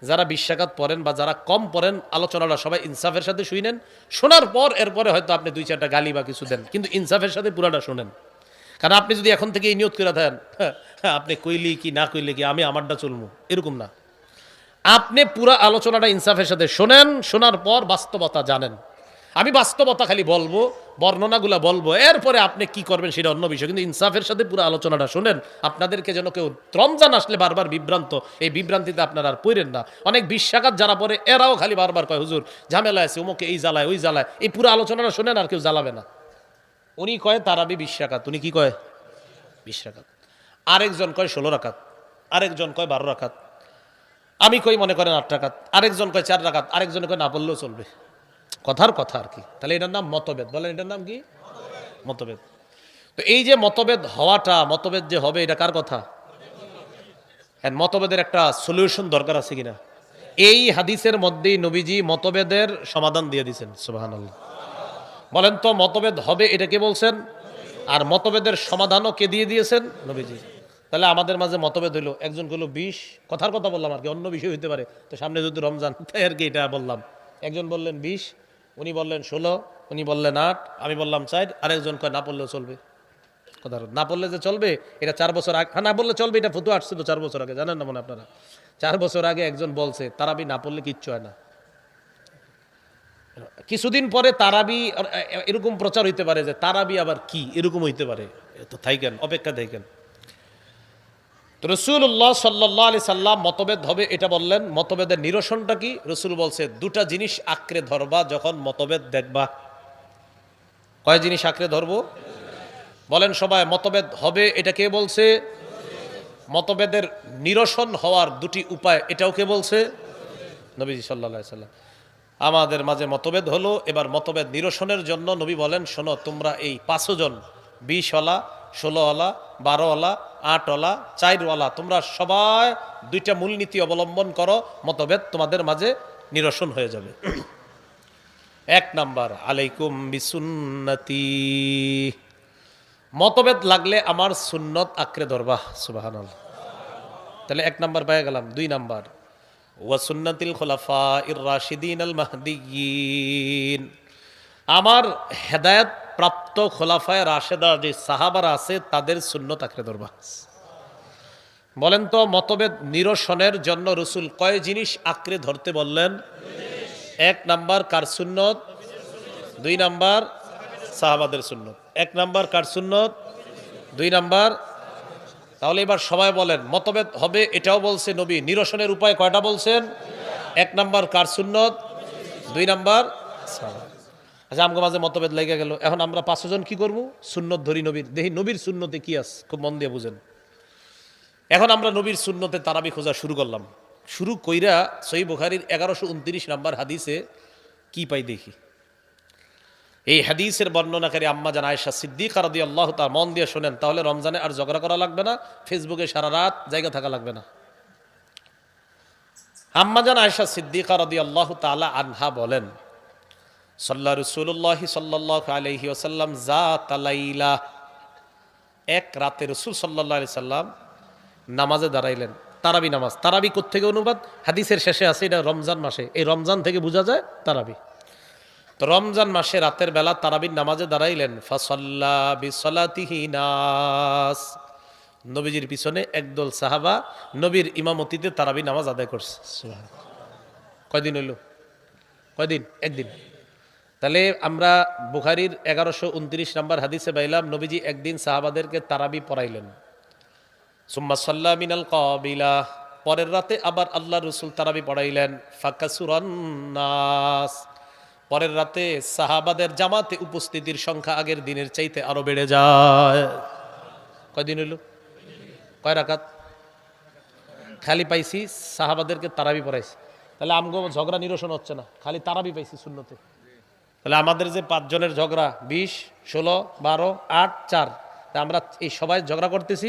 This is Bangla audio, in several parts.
যারা ২০ রাকাত পড়েন বা যারা কম পড়েন আলোচনাটা সবাই ইনসাফের সাথে শুনেন। শোনার পর এরপরে হয়তো আপনি ২-৪টা গালি বা কিছু দেন, কিন্তু ইনসাফের সাথে পুরাটা শোনেন। কারণ আপনি যদি এখন থেকে এই নিয়ত করে দেন আপনি কইলি কি না কইলি কি আমি আমারটা চলবো, এরকম না। আপনি পুরা আলোচনাটা ইনসাফের সাথে শোনেন, শোনার পর বাস্তবতা জানেন। আমি বাস্তবতা খালি বলবো, বর্ণনাগুলা বলবো, এরপরে আপনি কি করবেন সেটা অন্য বিষয়, কিন্তু ইনসাফের সাথে পুরো আলোচনাটা শোনেন। আপনাদেরকে যেন কেউ রমজান আসলে বারবার বিভ্রান্ত, এই বিভ্রান্তিতে আপনারা আর পড়েন না। অনেক ২০ রাকাত যারা পড়ে এরাও খালি বারবার কয় হুজুর ঝামেলা আছে, উমুকে এই জ্বালায় ওই জ্বালায়। এই পুরো আলোচনাটা শোনেন, আর কেউ জ্বালাবে না। উনি কয় তারাবি ২০ রাকাত, উনি কি কয় ২০ রাকাত। আরেকজন কয় ১৬ রাকাত, আরেকজন কয় ১২ রাকাত, আমি কই মনে করেন ৮ রাকাত, আরেকজন কয় ৪ রাকাত, আরেকজনে কয় না বললেও চলবে। কথার কথা আর কি। তাহলে এটার নাম মতভেদ। বলেন এটার নাম কি? মতভেদ। তো এই যে মতভেদ হওয়াটা, মতভেদ যে হবে, এটা কার কথা? হ্যাঁ, মতভেদের একটা সলিউশন দরকার আছে কিনা? এই হাদিসের মধ্যেই নবীজি মতভেদের সমাধান দিয়ে দিয়েছেন। সুবহানাল্লাহ। বলেন তো মতভেদ হবে এটা কে বলছেন? আর মতভেদের সমাধানও কে দিয়ে দিয়েছেন? নবীজি। তাহলে আমাদের মাঝে মতভেদ হইলো, একজন কইলো ২০, কথার কথা বললাম আর কি, অন্য বিষয় হইতে পারে, তো সামনে যদি রমজান, তাই আর কি এটা বললাম। একজন বললেন ২০, উনি বললেন ১৬, উনি বললেন ৮, আমি বললাম ৪, আরেকজন কয় না পড়লেও চলবে। কথা না পড়লে যে চলবে এটা ৪ বছর আগে, না বললে চলবে এটা ফতুয়া আসছিল ৪ বছর আগে, জানেন না মনে আপনারা? ৪ বছর আগে একজন বলছে তারাবি না পড়লে কিচ্ছু হয় না। কিছুদিন পরে তারাবি এরকম প্রচার হইতে পারে যে তারাবি আবার কি, এরকম হইতে পারে। তো থাইকেন, অপেক্ষা থাইকেন। রসুল্লাহ সাল্লাহ আলি সাল্লাম মতভেদ হবে এটা বললেন। মতভেদের নিরসনটা কি? রসুল বলছে দুটা জিনিস আঁকড়ে ধরবা যখন মতভেদ দেখবা। কয় জিনিস আঁকড়ে ধরবো? বলেন সবাই, মতভেদ হবে এটা কে বলছে? মতভেদের নিরসন হওয়ার দুটি উপায়, এটাও কে বলছে? নবীজি সাল্লাল্লাহু আলাইহি সাল্লাম। আমাদের মাঝে মতভেদ হলো, এবার মতভেদ নিরসনের জন্য নবী বলেন শোনো, তোমরা এই ৫ জন, ২০ ওয়ালা, ১৬ ওয়ালা, ১২ ওয়ালা, ৮ ওয়ালা, ৪ ওয়ালা, তোমরা সবাই দুইটা মূলনীতি অবলম্বন করো, মতভেদ তোমাদের মাঝে নিরসন হয়ে যাবে। ১ নাম্বার, আলাইকুম বিসুন্নতি, মতভেদ লাগলে আমার সুন্নত আঁকড়ে ধরবা। সুবহানাল্লাহ। তাহলে ১ নাম্বার পেয়ে গেলাম। ২ নাম্বার, ওয়া সুন্নাতিল খুলাফাইর রাশিদিন আল মাহদিয়িন, আমার হেদায়েত প্রাপ্ত খোলাফায়ে রাশেদা যে সাহাবারা আছে তাদের সুন্নত আঁকড়ে ধরবা। বলেন তো মতভেদ নিরসনের জন্য রসুল কয় জিনিস আঁকড়ে ধরতে বললেন? ১ নাম্বার কার সুন্নত? ২ নাম্বার সাহাবাদের সুন্নত। ১ নাম্বার কার সুন্নত? ২ নাম্বার। তাহলে এবার সবাই বলেন মতভেদ হবে এটাও বলছে নবী, নিরসনের উপায় কয়টা বলছেন? ১ নাম্বার কার সুন্নত, ২ নাম্বার সাহাবা। আচ্ছা, আমগো মাঝে মতভেদ লেগে গেল, এখন আমরা ৫ জন কি করবো? সুন্নত ধরি নবীর, দেখি নবীর সুন্নতে কি আছে, খুব মন দিয়ে বুঝেন। এখন আমরা নবীর সুন্নতে তারাবি খোঁজা শুরু করলাম। শুরু কইরা সহিহ বুখারীর ১১২৯ নাম্বার হাদিসে কি পাই দেখি। এই হাদিসের বর্ণনাকারী আম্মা জান আয়েশা সিদ্দিকা রাদিয়াল্লাহু তাআলা, মন দিয়ে শোনেন, তাহলে রমজানে আর ঝগড়া করা লাগবে না, ফেসবুকে সারা রাত জায়গা থাকা লাগবে না। আম্মা জান আয়েশা সিদ্দিকা রাদিয়াল্লাহু তাআলা আনহা বলেন, সাল্লা রাসূলুল্লাহ সাল্লাল্লাহু আলাইহি ওয়াসাল্লাম যাতা লাইলা, এক রাতে রাসূল সাল্লাল্লাহু আলাইহি সাল্লাম নামাজে দাঁড়াইলেন, তারাবি নামাজ। তারাবি কোত্থেকে অনুবাদ? হাদিসের শেষে আছে এটা রমজান মাসে, এই রমজান থেকে বোঝা যায় তারাবি। তো রমজান মাসে রাতের বেলা তারাবির নামাজে দাঁড়াইলেন। ফাসাল্লা বিসলাতিহি নাস, নবীজির পিছনে একদল সাহাবা নবীর ইমামতিতে তারাবি নামাজ আদায় করছে। কয়দিন হইল? কয়দিন? একদিন। তাহলে আমরা বুখারীর ১১২৯ নাম্বার হাদিসে পাইলাম নবীজি একদিন সাহাবাদেরকে তারাবি পড়াইলেন। সুম্মা সাল্লা মিনাল কাবিলা, পরের রাতে আবার আল্লাহ রসুল তারাবি পড়াইলেন। ফাকাসুরান নাস, পরের রাতে সাহাবাদের জামাতে উপস্থিতির সংখ্যা আগের দিনের চাইতে আরো বেড়ে যায়। কয়দিন হইল? কয় রাকাত? খালি পাইছি সাহাবাদেরকে তারাবি পড়াইছি, তাহলে আমগো ঝগড়া নিরসন হচ্ছে না, খালি তারাবি পাইছি সুন্নতে। তাহলে আমাদের যে ৫ জনের ঝগড়া, ২০, ১৬, ১২, ৮, ৪, তা আমরা এই সবাই ঝগড়া করতেছি,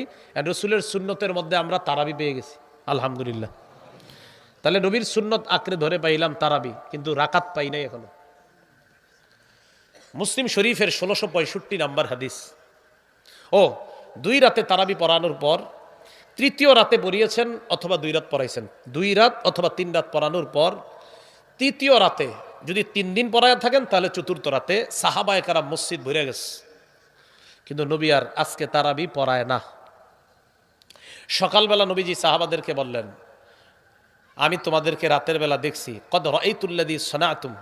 রসুলের সুন্নতের মধ্যে আমরা তারাবি পেয়ে গেছি, আলহামদুলিল্লাহ। তাহলে নবীর সুন্নত আঁকড়ে ধরে পাইলাম তারাবি, কিন্তু রাকাত পাই নাই এখনো। মুসলিম শরীফের ১৬৬৫ নাম্বার হাদিস। ও, ২ রাতে তারাবি পড়ানোর পর তৃতীয় রাতে পড়িয়েছেন অথবা 2 রাত পড়াইছেন, 2 রাত অথবা 3 রাত পড়ানোর পর তৃতীয় রাতে যদি 3 দিন পড়ায় থাকেন তাহলে চতুর্থ রাতে সাহাবায়ে কেরাম মসজিদ ভরে গেছে, কিন্তু নবী আর আজকে তারাবি পড়ায় না। সকালবেলা নবীজি সাহাবাদেরকে বললেন, আমি তোমাদেরকে রাতের বেলা দেখছি, কদ রাআইতুল্লাযী সানাতুম,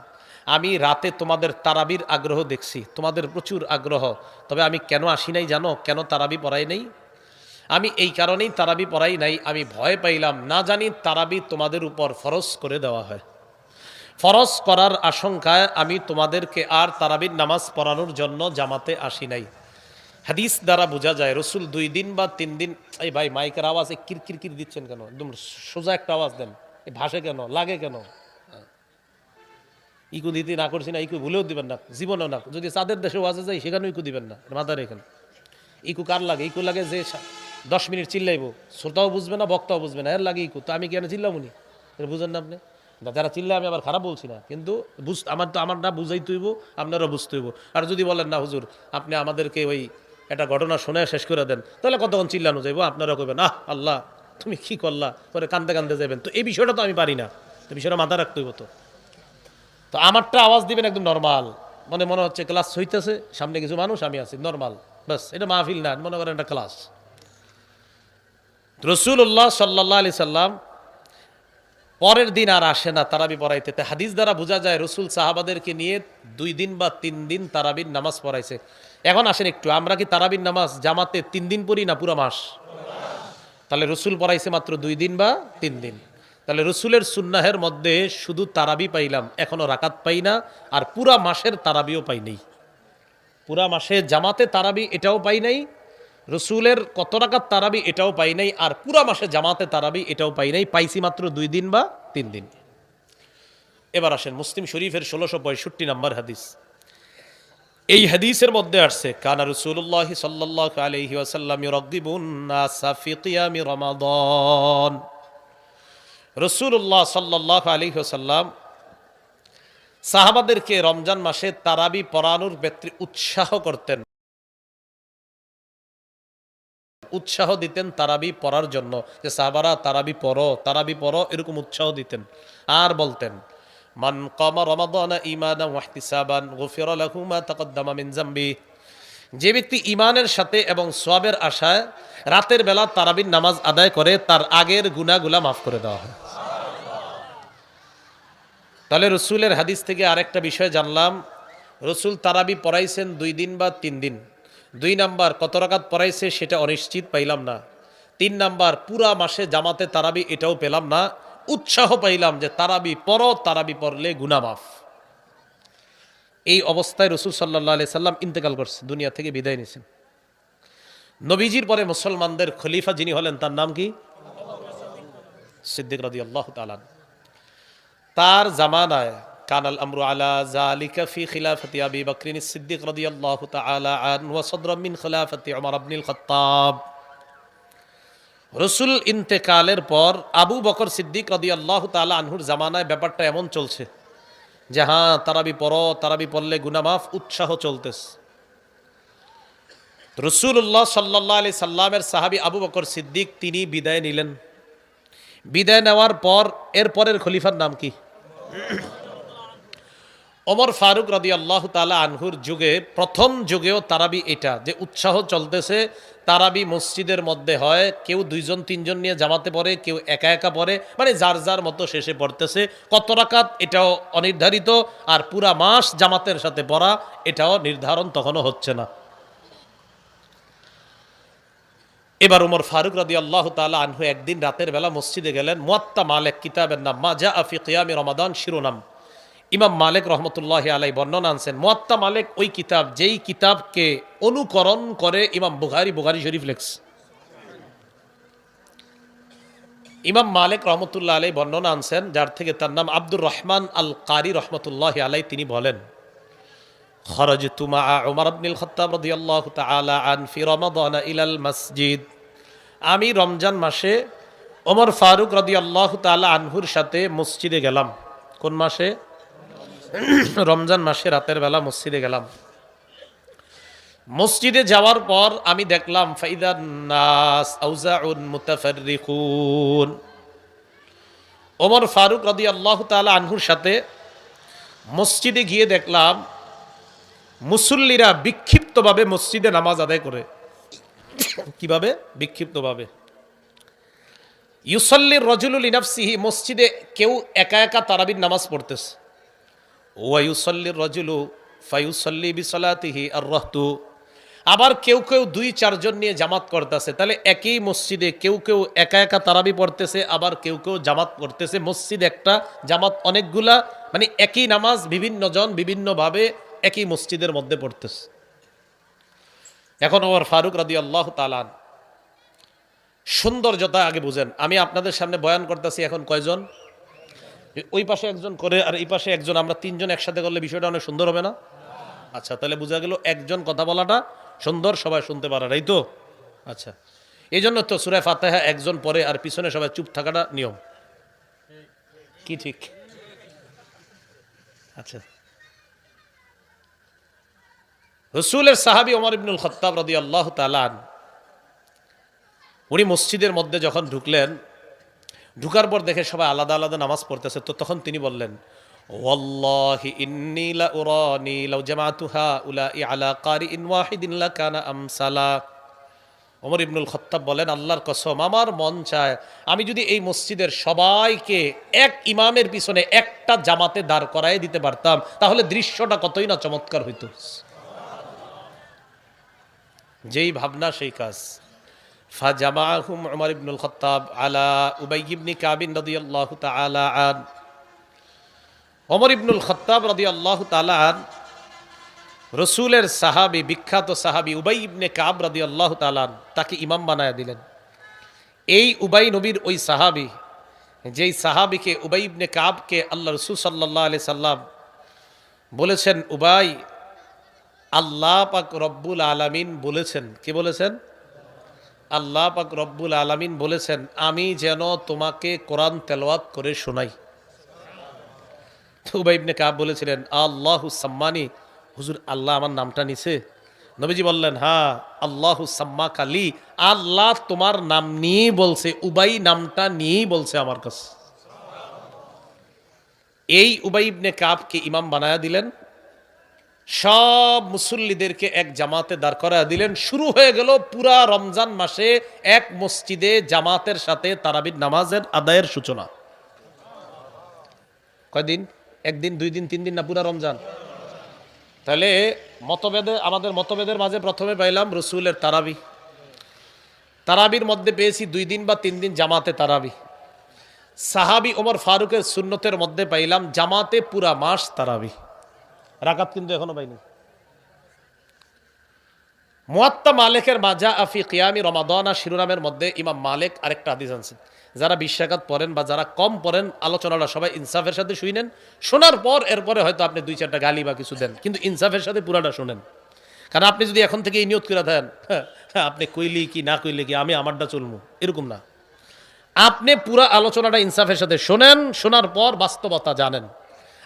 আমি রাতে তোমাদের তারাবির আগ্রহ দেখছি, তোমাদের প্রচুর আগ্রহ, তবে আমি কেন আসি নাই জানো, কেন তারাবি পড়াই নাই? আমি এই কারণেই তারাবি পড়াই নাই, আমি ভয় পাইলাম না জানি তারাবি তোমাদের উপর ফরজ করে দেওয়া হয়, ফরজ করার আশঙ্কায় আমি তোমাদেরকে আর তারাবির নামাজ পড়ানোর জন্য জামাতে আসি নাই। হাদিস দ্বারা বোঝা যায় রসুল 2 দিন বা 3 দিন, এই ভাই মাইকের আওয়াজে কিরকির দিচ্ছেন কেন? একদম সোজা একটা আওয়াজ দেন, এই ভাসে কেন, লাগে কেন? ইকু দিতে না করছি না, ইকু ভুলেও দিবেন না, জীবনেও না। যদি চাঁদের দেশে ওয়াজে যাই সেখানেও ইকু দিবেন না, মাথার এখানে। ইকু কার লাগে? ইকু লাগে যে 10 মিনিট চিল্লাইব, শ্রোতাও বুঝবে না, বক্তাও বুঝবে না, এর লাগে ইকু। তো আমি কেন চিল্লাবনি? এটা বুঝেন না আপনি? যারা চিল্লায় আমি আবার খারাপ বলছি না, কিন্তু আমার না বুঝাই তৈব, আপনারা বুঝতে হইব। আর যদি বলেন না হুজুর আপনি আমাদেরকে ওই একটা ঘটনা শুনে শেষ করে দেন, তাহলে কতক্ষণ চিল্লানো যাইব? আপনারা কইবেন আহ আল্লাহ তুমি কি করলা, পরে কান্দে কান্দে যাবেন। তো এই বিষয়টা তো আমি পারি না, তো বিষয়টা মাথা রাখতে হইব। তো আমারটা আওয়াজ দিবেন একদম নর্মাল, মনে হচ্ছে ক্লাস হইতেছে, সামনে কিছু মানুষ, আমি আছি, নর্মাল, বাস। এটা মাহফিল না, মনে করেন একটা ক্লাস। রাসূলুল্লাহ সাল্লাল্লাহু আলাইহি সাল্লাম পরের দিন আর আসে না তারাবি পড়াইতে। হাদিস দ্বারা বোঝা যায় রসুল সাহাবাদেরকে নিয়ে 2 দিন বা 3 দিন তারাবির নামাজ পড়াইছে। এখন আসেন একটু, আমরা কি তারাবির নামাজ জামাতে 3 দিন পড়ি না পুরো মাস? তাহলে রসুল পড়াইছে মাত্র 2 দিন বা 3 দিন। তাহলে রসুলের সুন্নাহের মধ্যে শুধু তারাবি পাইলাম, এখনো রাকাত পাই না, আর পুরা মাসের তারাবিও পাই নাই। পুরা মাসে জামাতে তারাবি এটাও পাই নাই, রসুলের কত রাকাত তারাবি এটাও পাই নাই, আর পুরা মাসে জামাতে তারাবি এটাও পাই নাই, পাইছি মাত্র 2 দিন বা 3 দিন। এবার আসেন মুসলিম শরীফের 1665 নম্বর হাদিস। এই হাদিসের মধ্যে আসছে কানা রাসূলুল্লাহ সাল্লাল্লাহু আলাইহি ওয়াসাল্লাম ইউরাগিবুন নাসা ফি কিয়ামি রমাদান। রাসূলুল্লাহ সাল্লাল্লাহু আলাইহি ওয়াসাল্লাম সাহাবাদেরকে রমজান মাসে তারাবি পড়ানোর ক্ষেত্রে উৎসাহ করতেন, উৎসাহ দিতেন তারাবি পড়ার জন্য, যে সাহাবারা তারাবি পড়ো, এরকম উৎসাহ দিতেন। আর বলতেন মান কামা রমাদানা ঈমানান ওয়া ইহতিসাবান গুফিরা লাহু মা তাকদ্দামা মিন যামবি, যে ব্যক্তি ঈমানের সাথে এবং সওয়াবের আশায় রাতের বেলা তারাবির নামাজ আদায় করে তার আগের গুনাহগুলো মাফ করে দেওয়া হয়। তাহলে রসুলের হাদিস থেকে আরেকটা বিষয় জানলাম, রসুল তারাবি পড়াইছেন 2 দিন বা 3 দিন। 2 নাম্বার কত রাকাত পড়াইছে সেটা অনিশ্চিত, পাইলাম না। 3 নাম্বার পুরা মাসে জামাতে তারাবি এটাও পেলাম না, উৎসাহ পাইলাম যে তারাবি পড়লে গুনাহ মাফ। এই অবস্থায় রসুল সাল্লাল্লাহু আলাইহি সাল্লাম ইন্তেকাল করছে, দুনিয়া থেকে বিদায় নিয়েছেন। নবীজির পরে মুসলমানদের খলিফা যিনি হলেন তার নাম কি? সিদ্দিক রাদিয়াল্লাহু তাআলা। তার জামানায় কানাল আমরু আলা যালিকা ফি খিলাফতি আবি বকর সিদ্দিক রাদিয়াল্লাহু তাআলা আনহু ওয়া সাদরাম মিন খিলাফতি উমর ইবনুল খাত্তাব। রাসূল ইন্তেকালের পর আবু বকর সিদ্দিক রাদিয়াল্লাহু তাআলা আনহুর জামানায় ব্যাপারটা এমন চলছে যে হ্যাঁ তারাবি পড়লে গুনাহ মাফ, উৎসাহ চলতেছে। রাসূলুল্লাহ সাল্লাল্লাহু আলাইহি সাল্লামের সাহাবী আবু বকর সিদ্দিক তিনি বিদায় নিলেন। বিদায় নেওয়ার পর এরপরের খলিফার নাম কি? ওমর ফারুক রাদিয়াল্লাহু তাআলা আনহুর যুগে, প্রথম যুগেও তারাবি এটা যে উৎসাহ চলতেছে, তারাবি মসজিদের মধ্যে হয়, কেউ 2-3 নিয়ে জামাতে পড়ে, কেউ একা একা পড়ে, মানে যার যার মতো শেষে পড়তেছে। কত রাকাত এটাও অনির্ধারিত, আর পুরা মাস জামাতের সাথে পড়া এটাও নির্ধারণ তখনও হচ্ছে না। এবার ওমর ফারুক রাদিয়াল্লাহু তাআলা আনহু একদিন রাতের বেলা মসজিদে গেলেন। মুয়াত্তা মালিক কিতাবের নাম মা জাআ ফি কিয়ামি রমাদান শিরোনাম, ইমাম মালিক রহমতুল্লাহি আলাইহি বর্ণনা আনছেন। মুয়াত্তা মালিক ওই কিতাব যেই কিতাবকে অনুকরণ করে ইমাম বুখারী শরীফ লেখছে। ইমাম মালিক রহমতুল্লাহ আলাইহি বর্ণনা আনছেন, যার থেকে তার নাম আব্দুর রহমান আল কারি রহমতুল্লাহি আলাইহি, তিনি বলেন খরাজতু মাআ উমর ইবনুল খাত্তাব রাদিয়াল্লাহু তাআলা আন ফি রমাদান ইলাল মসজিদ, আমি রমজান মাসে ওমর ফারুক রাদিয়াল্লাহু তাআলা আনহুর সাথে মসজিদে গেলাম। কোন মাসে? রমজান মাসে রাতের বেলা মসজিদে গেলাম। মসজিদে যাওয়ার পর আমি দেখলাম ফাইদান নাস আউজাউন মুতাফাররিকুন। ওমর ফারুক রাদিয়াল্লাহু তাআলা আনহুর সাথে মসজিদে গিয়ে দেখলাম মুসল্লিরা বিক্ষিপ্তভাবে মসজিদে নামাজ আদায় করে। কিভাবে? বিক্ষিপ্তভাবে। ইউসাল্লির রাজুলু লিনাফসিহি, মসজিদে কেউ একা একা তারাবির নামাজ পড়তেছে। ওয়া ইউসাল্লির রাজুলু ফায়ুসাল্লি বিসালাতিহি আর-রাহতু, আবার কেউ কেউ 2-4 জন নিয়ে জামাত করতেছে। তাহলে একই মসজিদে কেউ কেউ একা একা তারাবি পড়তেছে, আবার কেউ কেউ জামাত করতেছে। মসজিদ একটা, জামাত অনেকগুলা, মানে একই নামাজ বিভিন্ন জন বিভিন্নভাবে একই মসজিদের মধ্যে পড়তেছে। এখন ওমর ফারুক রাদিয়াল্লাহু তাআলা সৌন্দর্যতা আগে বুঝেন। আমি আপনাদের সামনে বয়ান করতেছি, এখন কয়জন? ওই পাশে একজন করে আর এই পাশে একজন, আমরা 3 জন একসাথে করলে বিষয়টা অনেক সুন্দর হবে না? আচ্ছা, তাহলে বোঝা গেল একজন কথা বলাটা সুন্দর, সবাই শুনতে পারার, এই তো? আচ্ছা, এই জন্য তো সূরা ফাতিহা একজন পড়ে আর পিছনে সবাই চুপ থাকাটা নিয়ম, কি ঠিক? আচ্ছা, রাসূলের সাহাবী ওমর ইবনুল খাত্তাব রাদিয়াল্লাহু তাআলা উনি মসজিদের মধ্যে যখন ঢুকলেন, ঢুকার পর দেখে সবাই আলাদা আলাদা নামাজ পড়তেছে। তো তখন তিনি বললেন, ওয়াল্লাহি ইন্নী লা উরানি লাউ জামাতুহা উলাই আলা কারিইন ওয়াহিদিন লাকানা আমসালা। ওমর ইবনুল খাত্তাব বলেন, আল্লাহর কসম, আমার মন চায় আমি যদি এই মসজিদের সবাইকে এক ইমামের পিছনে একটা জামাতে দাঁড় করায় দিতে পারতাম, তাহলে দৃশ্যটা কতই না চমৎকার হইতো। যেই ভাবনা সেই কাজ। ফাজামাহুম উমর ইবনুল খাত্তাব আলা উবাই ইবনে কাব রাদিয়াল্লাহু তাআলা আন। ওমর ইবনুল খাত্তাব রাদিয়াল্লাহু তাআলা আন রাসূলের সাহাবী, বিখ্যাত সাহাবী উবাই ইবনে কাব রাদিয়াল্লাহু তাআলা আন, তাকে ইমাম বানায়া দিলেন। এই উবাই নবীর ওই সাহাবী, যেই সাহাবীকে উবাই ইবনে কাবকে আল্লাহ রাসূল সাল্লাল্লাহু আলাইহি সাল্লাম বলেছেন, উবাই, আল্লাহ পাক রব্বুল আলামিন বলেছেন, কি বলেছেন? আল্লাহ পাক রব্বুল আলামিন বলেছেন আমি যেন তোমাকে কোরআন তেলাওয়াত করে শোনাই। উবাই ইবনে কাব বলেছিলেন, আল্লাহু সাম্মানি, হুজুর আল্লাহ আমার নামটা নিছে? নবীজি বললেন, হ্যাঁ, আল্লাহু সাম্মাকা লি, আল্লাহ তোমার নাম নিয়েই বলছে, উবাই নামটা নিয়েই বলছে আমার কাছে। এই উবাই ইবনে কাবকে ইমাম বানায়া দিলেন, সব মুসল্লিদেরকে এক জামাতে দাঁড় করায় দিলেন। শুরু হয়ে গেল পুরা রমজান মাসে এক মসজিদে জামাতের সাথে তারাবির নামাজের আদায়ের সূচনা। কয়দিন? একদিন, 2 দিন, 3 দিন, না পুরা রমজান? তাহলে মতভেদে, আমাদের মতভেদের মাঝে প্রথমে পাইলাম রসুলের তারাবি, তারাবির মধ্যে পেয়েছি 2 দিন বা 3 দিন জামাতে তারাবি। সাহাবী ওমর ফারুকের সুন্নতের মধ্যে পাইলাম জামাতে পুরা মাস তারাবি। রাকাত কিন্তু এখনো পাইনি। মুয়াত্তা মালিকের মাজা আফি কিয়ামি রমাদানা শিরোনামের মধ্যে ইমাম মালিক আরেকটা হাদিস আনছেন, যারা 20 রাকাত পড়েন বা যারা কম পড়েন, আলোচনাটা সবাই ইনসাফের সাথে শুনেন। শোনার পর এরপরে হয়তো আপনি 2-4টা গালি বা কিছু দেন, কিন্তু ইনসাফের সাথে পুরাটা শুনেন। কারণ আপনি যদি এখন থেকে এই নিয়ত করে দেন, আপনি কইলি কি না কইলি কি, আমি আমারটা চলবো, এরকম না। আপনি পুরা আলোচনাটা ইনসাফের সাথে শোনেন, শোনার পর বাস্তবতা জানেন।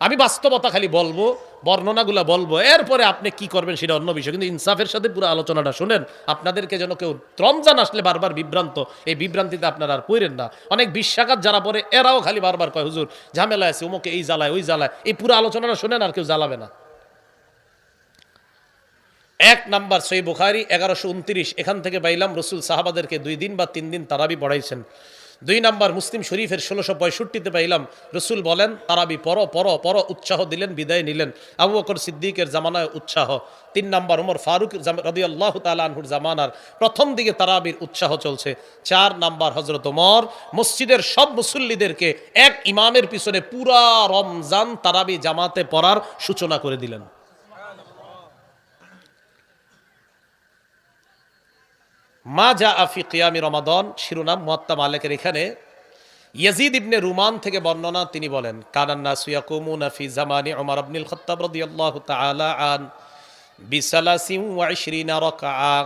আমি বাস্তবতা খালি বলবো, বর্ণনাগুলো বলবো, এরপরে আপনি কি করবেন সেটা অন্য বিষয়, কিন্তু ইনসাফের সাথে পুরো আলোচনাটা শুনেন। আপনাদেরকে যেন কেউ রমজান আসলে বারবার বিভ্রান্ত, এই বিভ্রান্তিতে আপনারা আর পড়েন না। অনেক 20 রাকাত যারা পড়ে এরাও খালি বারবার কয়, হুজুর ঝামেলা আছে, ওমকে এই জ্বালায় ওই জ্বালায়। এই পুরো আলোচনাটা শুনেন, আর কেউ জ্বালাবে না। 1 নাম্বার সহিহ বুখারী 1129, এখান থেকে পাইলাম রসুল সাহাবাদেরকে 2 দিন বা 3 দিন তারাবি পড়াইছেন। 2 নাম্বার মুসলিম শরীফের 1665-তে পাইলাম রসুল বলেন তারাবি পড়ো পড়ো পড়ো, উৎসাহ দিলেন, বিদায় নিলেন। আবু বকর সিদ্দিকের জামানায় উৎসাহ। 3 নাম্বার ওমর ফারুক রাদিয়াল্লাহু তাআলা আনহুর জামানার প্রথম দিকে তারাবির উৎসাহ চলছে। 4 নাম্বার হযরত ওমর মসজিদের সব মুসল্লিদেরকে এক ইমামের পিছনে পুরা রমজান তারাবি জামাতে পড়ার সূচনা করে দিলেন। মা জা আফি কিয়ামি রমাদান শিরোনাম মুয়াত্তা মালিকের। এখানে ইয়াজিদ ইবনে রুমান থেকে বর্ণনা, তিনি বলেন, কানান নাসু ইয়াকুমুনা ফি জামানি উমর ইবনুল খাত্তাব রাদিয়াল্লাহু তাআলা আন বিসালাসিন ওয়া 20 রাকআ।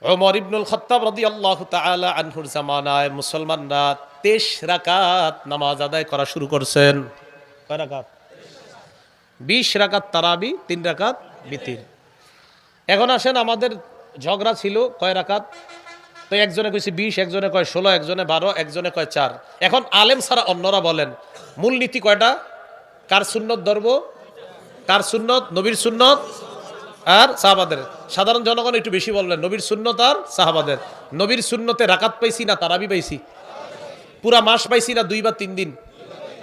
উমর ইবনুল খাত্তাব রাদিয়াল্লাহু তাআলা আনহুর জামানায় মুসলমানরা 23 রাকাত নামাজ আদায় করা শুরু করছেন। কয় রাকাত? 20 রাকাত তারাবি, 3 রাকাত বিতির। এখন আসেন, আমাদের ঝগড়া ছিল কয় রাকাত, তো একজনে কইছে 20, একজনে কয় 16, একজনে 12, একজনে কয় 4। এখন আলেম ছাড়া অন্যরা বলেন মূলনীতি কয়টা? কার সুন্নত ধরব? কার সুন্নত? নবীর সুন্নত আর সাহাবাদের। সাধারণ জনগণ একটু বেশি বললেন নবীর সুন্নত আর সাহাবাদের। নবীর সুন্নতে রাকাত পাইছি না তারাবি পাইছি? পুরা মাস পাইছি না 2 বা 3 দিন?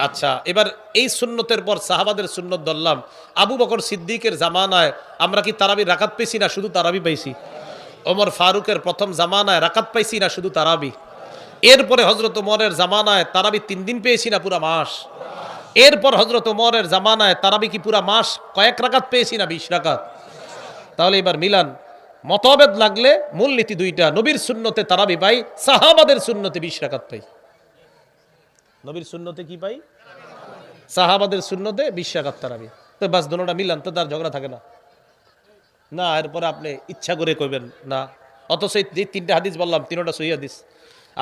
আচ্ছা, এবার এই সুন্নতের পর সাহাবাদের সুন্নত ধরলাম। আবু বকর সিদ্দিকের জামানায় আমরা কি তারাবি রাকাত পাইছি না শুধু তারাবি পাইছি? ওমর ফারুকের প্রথম জামানায় রাকাত পাইছি না শুধু তারাবি? এরপরে হযরত ওমরের জামানায় তারাবি 3 দিন পেয়েছি না পুরা মাস? এরপর হযরত ওমরের জামানায় তারাবি কি পুরা মাস কয়েক রাকাত পেয়েছি না 20 রাকাত? তাহলে এবার মিলান। মতভেদ লাগলে মূলনীতি দুইটা, নবীর সুন্নতে তারাবি পাই, সাহাবাদের সুন্নতে 20 রাকাত পাই। নবীর সুন্নতে কি পাই? সাহাবাদের সুন্নতে 20 রাকাত তারাবি। তো বাস দুটোটা মিলান, তো তার ঝগড়া থাকে না। না এরপরে আপনি ইচ্ছা করে কইবেন না। অথচ যে 3টা হাদিস বললাম 3টা সহিহ হাদিস।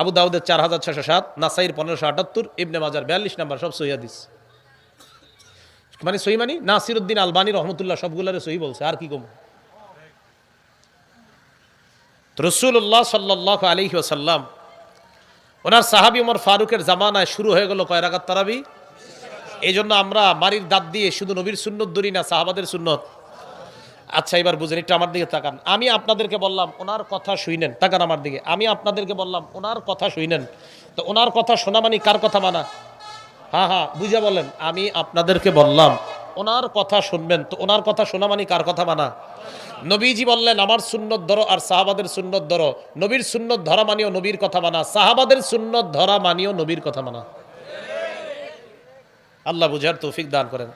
আবু দাউদের 4607, নাসাইর 1578, ইবনে মাজার 42 নাম্বার, সব সহিহ হাদিস। মানে সহি মানে নাসিরউদ্দিন আলবানী রহমতুল্লাহ সবগুলারে সহি বলছে, আর কি কম। রাসূলুল্লাহ সাল্লাল্লাহু আলাইহি ওয়াসাল্লাম ওনার সাহাবী ওমর ফারুকের জামানায় শুরু হয়ে গেল কয় রাকাত তারাবি? এই জন্য আমরা মারির দাঁত দিয়ে শুধু নবীর সুন্নত ধরি না, সাহাবাদের সুন্নত। আচ্ছা এবার বুঝেন, একটু আমার দিকে তাকান। আমি আপনাদেরকে বললাম ওনার কথা শুনেন, তাকান আমার দিকে। আমি আপনাদেরকে বললাম ওনার কথা শুনেন, তো ওনার কথা শোনা মানে কার কথা মানা? হ্যাঁ হ্যাঁ বুঝা বলেন। আমি আপনাদেরকে বললাম ওনার কথা শুনবেন, তো ওনার কথা শোনা মানে কার কথা মানা? নবীজি বললেন আমার সুন্নত ধরো আর সাহাবাদের সুন্নত ধরো। নবীর সুন্নত ধরা মানিও নবীর কথা মানা, সাহাবাদের সুন্নত ধরা মানিও নবীর কথা মানা। আল্লাহ বুঝার তৌফিক দান করেন।